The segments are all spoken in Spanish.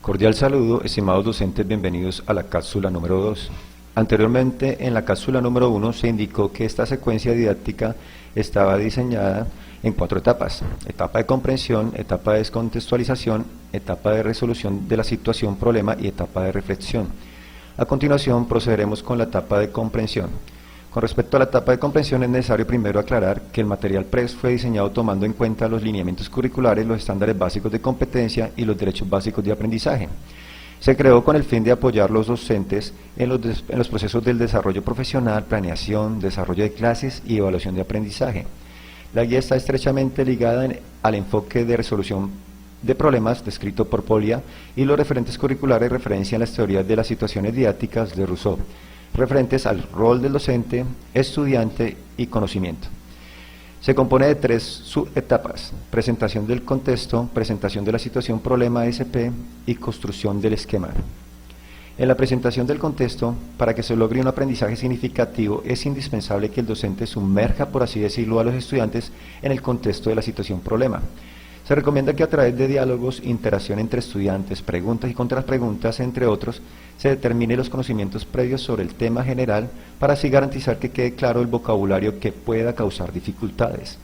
Cordial saludo, estimados docentes, bienvenidos a la cápsula número 2. Anteriormente, en la cápsula número 1 se indicó que esta secuencia didáctica estaba diseñada en 4 etapas: etapa de comprensión, etapa de descontextualización, etapa de resolución de la situación problema y etapa de reflexión. A continuación procederemos con la etapa de comprensión. Con respecto a la etapa de comprensión es necesario primero aclarar que el material PRES fue diseñado tomando en cuenta los lineamientos curriculares, los estándares básicos de competencia y los derechos básicos de aprendizaje. Se creó con el fin de apoyar a los docentes en los procesos del desarrollo profesional, planeación, desarrollo de clases y evaluación de aprendizaje. La guía está estrechamente ligada al enfoque de resolución de problemas descrito por Polya y los referentes curriculares referencian las teorías de las situaciones didácticas de Rousseau, referentes al rol del docente, estudiante y conocimiento. Se compone de 3 subetapas: presentación del contexto, presentación de la situación problema SP y construcción del esquema. En la presentación del contexto, para que se logre un aprendizaje significativo, es indispensable que el docente sumerja, por así decirlo, a los estudiantes en el contexto de la situación problema. Se recomienda que a través de diálogos, interacción entre estudiantes, preguntas y contrapreguntas, entre otros, se determine los conocimientos previos sobre el tema general para así garantizar que quede claro el vocabulario que pueda causar dificultades.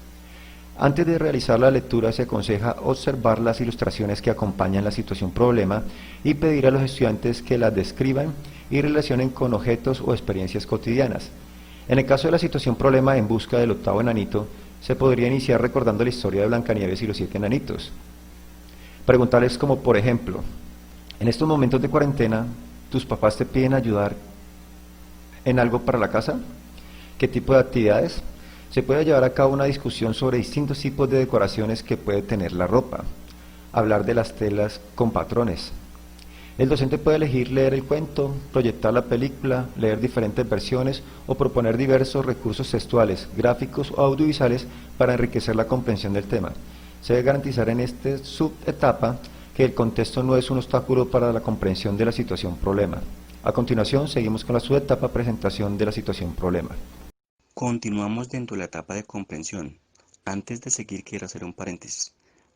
Antes de realizar la lectura se aconseja observar las ilustraciones que acompañan la situación problema y pedir a los estudiantes que las describan y relacionen con objetos o experiencias cotidianas. En el caso de la situación problema en busca del octavo enanito, se podría iniciar recordando la historia de Blancanieves y los 7 enanitos. Preguntarles como, por ejemplo, en estos momentos de cuarentena, ¿tus papás te piden ayudar en algo para la casa? ¿Qué tipo de actividades? Se puede llevar a cabo una discusión sobre distintos tipos de decoraciones que puede tener la ropa. Hablar de las telas con patrones. El docente puede elegir leer el cuento, proyectar la película, leer diferentes versiones o proponer diversos recursos textuales, gráficos o audiovisuales para enriquecer la comprensión del tema. Se debe garantizar en esta subetapa que el contexto no es un obstáculo para la comprensión de la situación problema. A continuación, seguimos con la subetapa presentación de la situación problema. Continuamos dentro de la etapa de comprensión. Antes de seguir, quiero hacer un paréntesis.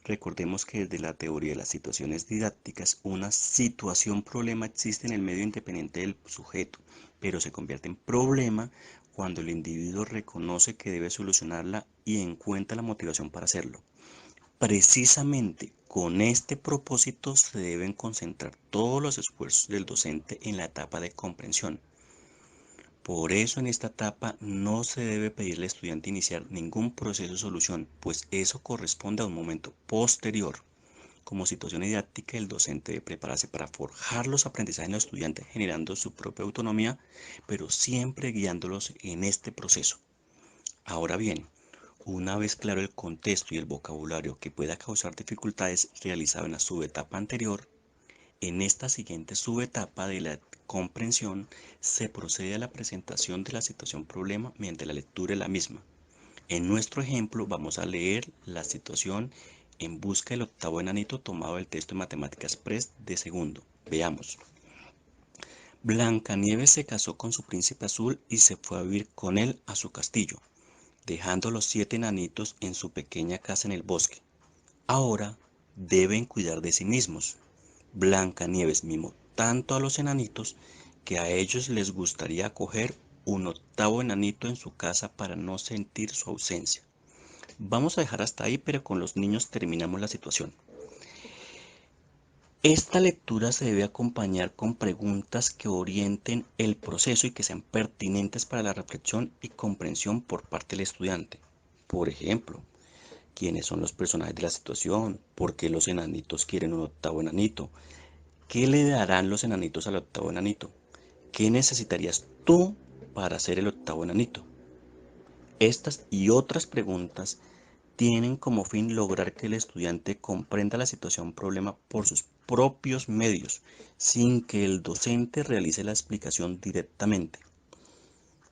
Recordemos que desde la teoría de las situaciones didácticas, una situación problema existe en el medio independiente del sujeto, pero se convierte en problema cuando el individuo reconoce que debe solucionarla y encuentra la motivación para hacerlo. Precisamente con este propósito se deben concentrar todos los esfuerzos del docente en la etapa de comprensión. Por eso en esta etapa no se debe pedirle al estudiante iniciar ningún proceso de solución, pues eso corresponde a un momento posterior. Como situación didáctica, el docente debe prepararse para forjar los aprendizajes en los estudiantes, generando su propia autonomía, pero siempre guiándolos en este proceso. Ahora bien, una vez claro el contexto y el vocabulario que pueda causar dificultades realizado en la subetapa anterior, en esta siguiente subetapa de la comprensión se procede a la presentación de la situación problema mediante la lectura de la misma. En nuestro ejemplo vamos a leer la situación en busca del octavo enanito tomado del texto de Matemáticas PRES de segundo. Veamos. Blancanieves se casó con su príncipe azul y se fue a vivir con él a su castillo, dejando los 7 enanitos en su pequeña casa en el bosque. Ahora deben cuidar de sí mismos. Blancanieves mimó tanto a los enanitos que a ellos les gustaría acoger un octavo enanito en su casa para no sentir su ausencia. Vamos a dejar hasta ahí, pero con los niños terminamos la situación. Esta lectura se debe acompañar con preguntas que orienten el proceso y que sean pertinentes para la reflexión y comprensión por parte del estudiante. Por ejemplo, ¿quiénes son los personajes de la situación? ¿Por qué los enanitos quieren un octavo enanito? ¿Qué le darán los enanitos al octavo enanito? ¿Qué necesitarías tú para ser el octavo enanito? Estas y otras preguntas tienen como fin lograr que el estudiante comprenda la situación problema por sus propios medios, sin que el docente realice la explicación directamente.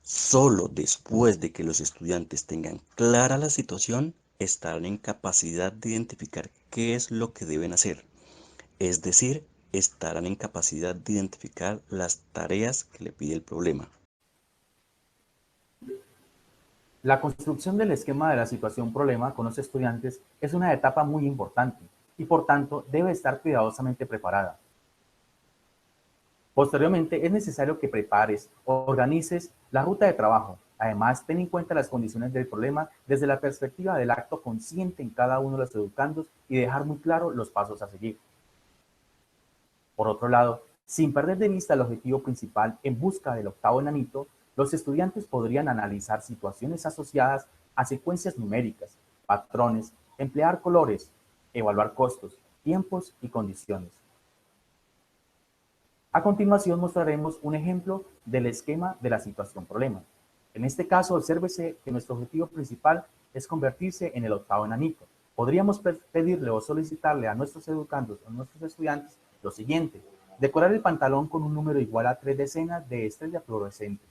Solo después de que los estudiantes tengan clara la situación, estarán en capacidad de identificar qué es lo que deben hacer. Es decir, estarán en capacidad de identificar las tareas que le pide el problema. La construcción del esquema de la situación problema con los estudiantes es una etapa muy importante y por tanto debe estar cuidadosamente preparada. Posteriormente, es necesario que prepares o organices la ruta de trabajo. Además, ten en cuenta las condiciones del problema desde la perspectiva del acto consciente en cada uno de los educandos y dejar muy claro los pasos a seguir. Por otro lado, sin perder de vista el objetivo principal en busca del octavo enanito, los estudiantes podrían analizar situaciones asociadas a secuencias numéricas, patrones, emplear colores, evaluar costos, tiempos y condiciones. A continuación mostraremos un ejemplo del esquema de la situación problema. En este caso, obsérvese que nuestro objetivo principal es convertirse en el octavo enanito. Podríamos pedirle o solicitarle a nuestros educandos o nuestros estudiantes lo siguiente: decorar el pantalón con un número igual a 3 decenas de estrellas fluorescentes,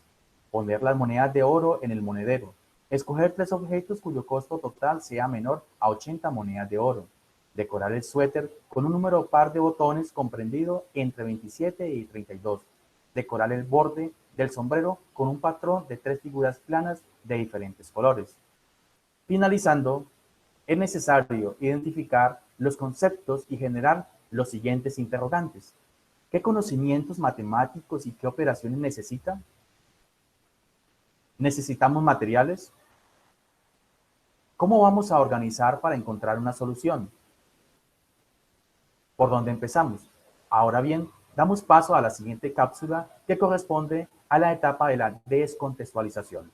poner las monedas de oro en el monedero, escoger 3 objetos cuyo costo total sea menor a 80 monedas de oro, decorar el suéter con un número par de botones comprendido entre 27 y 32, decorar el borde del sombrero con un patrón de 3 figuras planas de diferentes colores. Finalizando, es necesario identificar los conceptos y generar los siguientes interrogantes. ¿Qué conocimientos matemáticos y qué operaciones necesita? ¿Necesitamos materiales? ¿Cómo vamos a organizar para encontrar una solución? ¿Por dónde empezamos? Ahora bien, damos paso a la siguiente cápsula que corresponde a la etapa de la descontextualización.